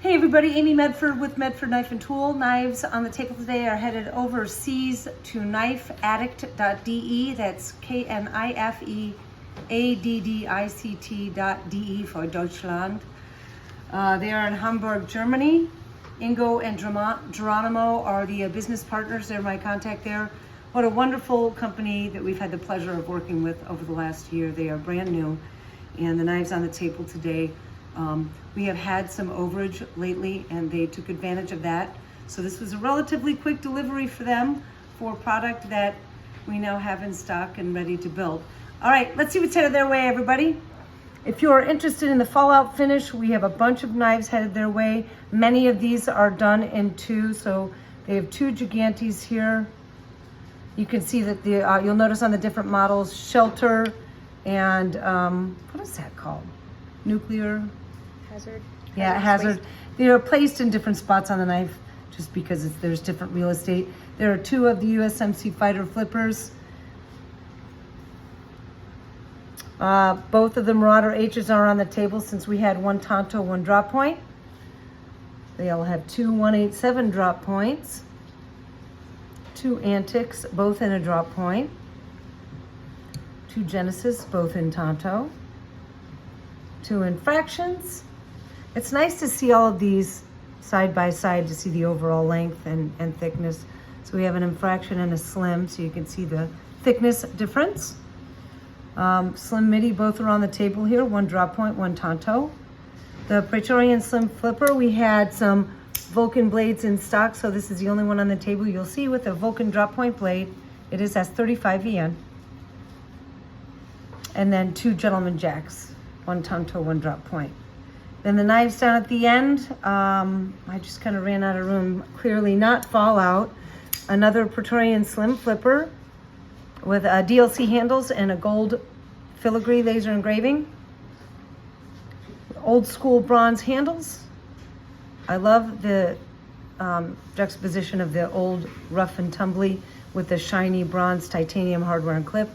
Hey everybody, Amy Medford with Medford Knife and Tool. Knives on the table today are headed overseas to knifeaddict.de. That's knifeaddict.de for Deutschland. They are in Hamburg, Germany. Ingo and Geronimo are the business partners. They're my contact there. What a wonderful company that we've had the pleasure of working with over the last year. They are brand new, and the knives on the table today, we have had some overage lately and they took advantage of that. So this was a relatively quick delivery for them for a product that we now have in stock and ready to build. All right, let's see what's headed their way, everybody. If you are interested in the fallout finish, we have a bunch of knives headed their way. Many of these are done in two, so they have two Gigantes here. You can see that you'll notice on the different models, Shelter and what is that called? Nuclear? Hazard. Yeah, Hazard. They are placed in different spots on the knife just because there's different real estate. There are two of the USMC Fighter flippers. Both of the Marauder H's are on the table since we had one Tonto, one drop point. They all have two 187 drop points. Two Antics, both in a drop point. Two Genesis, both in Tonto. Two Infractions. It's nice to see all of these side by side to see the overall length and thickness. So we have an Infraction and a Slim, so you can see the thickness difference. Slim Midi, both are on the table here. One drop point, one Tonto. The Praetorian Slim Flipper, we had some Vulcan blades in stock, so this is the only one on the table you'll see with a Vulcan drop point blade. It is S35 VN. And then two Gentleman Jacks, one Tonto, one drop point. Then the knives down at the end, I just kind of ran out of room. Clearly not fallout. Another Praetorian Slim Flipper with DLC handles and a gold filigree laser engraving. Old school bronze handles. I love the juxtaposition of the old rough and tumbly with the shiny bronze titanium hardware and clip.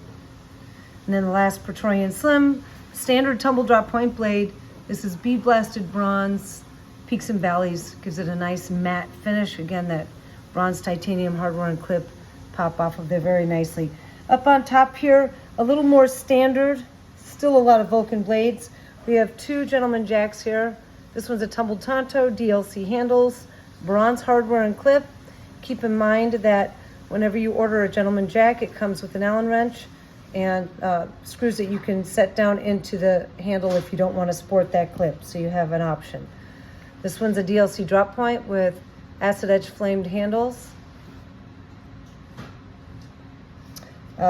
And then the last Praetorian Slim, standard tumble drop point blade. This is bead blasted bronze, peaks and valleys, gives it a nice matte finish. Again, that bronze titanium hardware and clip pop off of there very nicely. Up on top here, a little more standard, still a lot of Vulcan blades. We have two Gentleman Jacks here. This one's a tumbled Tonto, DLC handles, bronze hardware and clip. Keep in mind that whenever you order a Gentleman Jack, it comes with an Allen wrench and screws that you can set down into the handle if you don't want to sport that clip, so you have an option. This one's a DLC drop point with acid edge flamed handles.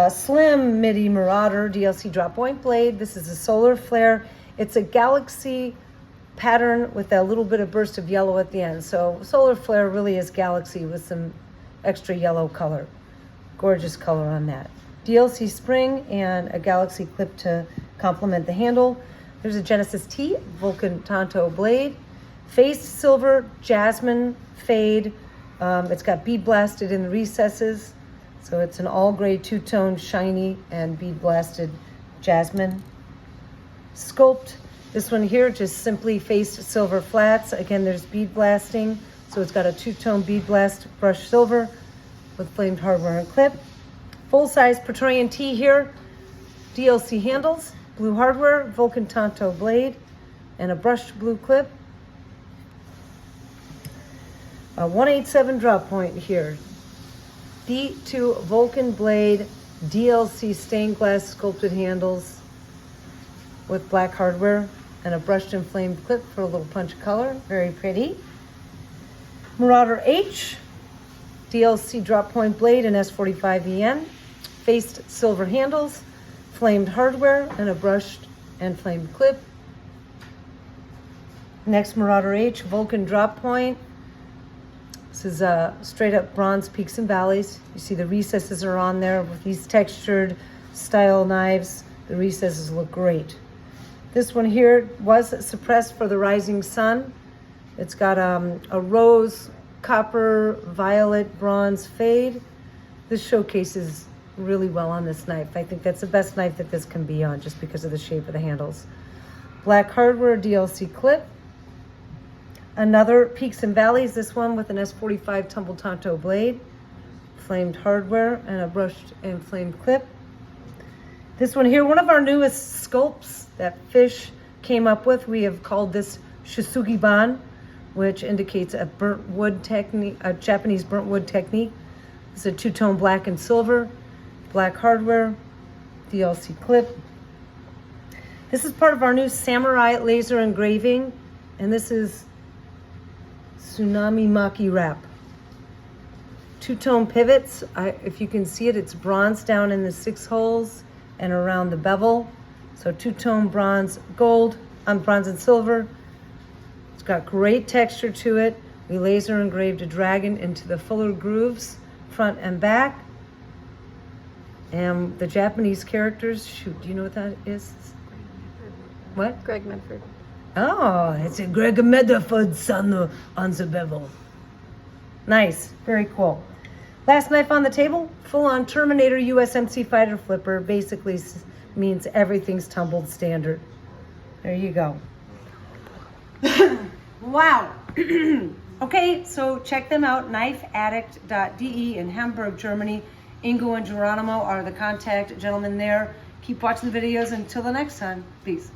Slim Midi Marauder DLC drop point blade. This is a solar flare. It's a galaxy pattern with a little bit of burst of yellow at the end. So solar flare really is galaxy with some extra yellow color. Gorgeous color on that. DLC spring and a galaxy clip to complement the handle. There's a Genesis T Vulcan Tonto blade. Faced silver jasmine fade. It's got bead blasted in the recesses. So it's an all gray two-tone shiny and bead blasted jasmine. Sculpt. This one here just simply faced silver flats. Again, there's bead blasting. So it's got a two-tone bead blast brushed silver with flamed hardware and clip. Full-size Praetorian T here, DLC handles, blue hardware, Vulcan Tonto blade, and a brushed blue clip. A 187 drop point here. D2 Vulcan blade, DLC stained glass sculpted handles with black hardware and a brushed and flamed clip for a little punch of color. Very pretty. Marauder H, DLC drop point blade and S45 EN. Faced silver handles, flamed hardware, and a brushed and flamed clip. Next, Marauder H, Vulcan drop point. This is a straight up bronze peaks and valleys. You see the recesses are on there with these textured style knives. The recesses look great. This one here was suppressed for the rising sun. It's got a rose, copper, violet, bronze fade. This showcases really well on this knife. I think that's the best knife that this can be on just because of the shape of the handles. Black hardware DLC clip. Another Peaks and Valleys, this one with an S45 Tumble Tonto blade, flamed hardware, and a brushed and flamed clip. This one here, one of our newest sculpts that Fish came up with. We have called this Shisugi-ban, which indicates a burnt wood technique, a Japanese burnt wood technique. It's a two-tone black and silver, black hardware, DLC clip. This is part of our new Samurai laser engraving, and this is Tsunami Maki wrap. Two-tone pivots. If you can see it, it's bronze down in the 6 holes and around the bevel. So two-tone bronze and silver. It's got great texture to it. We laser engraved a dragon into the fuller grooves, front and back. And the Japanese characters, shoot, do you know what that is? What? Greg Medford. Oh, it's a Greg Medford's on the bevel. Nice, very cool. Last knife on the table, full-on Terminator USMC fighter flipper. Basically means everything's tumbled standard. There you go. Wow. Okay, so check them out, knifeaddict.de in Hamburg, Germany. Ingo and Geronimo are the contact gentlemen there. Keep watching the videos until the next time. Peace.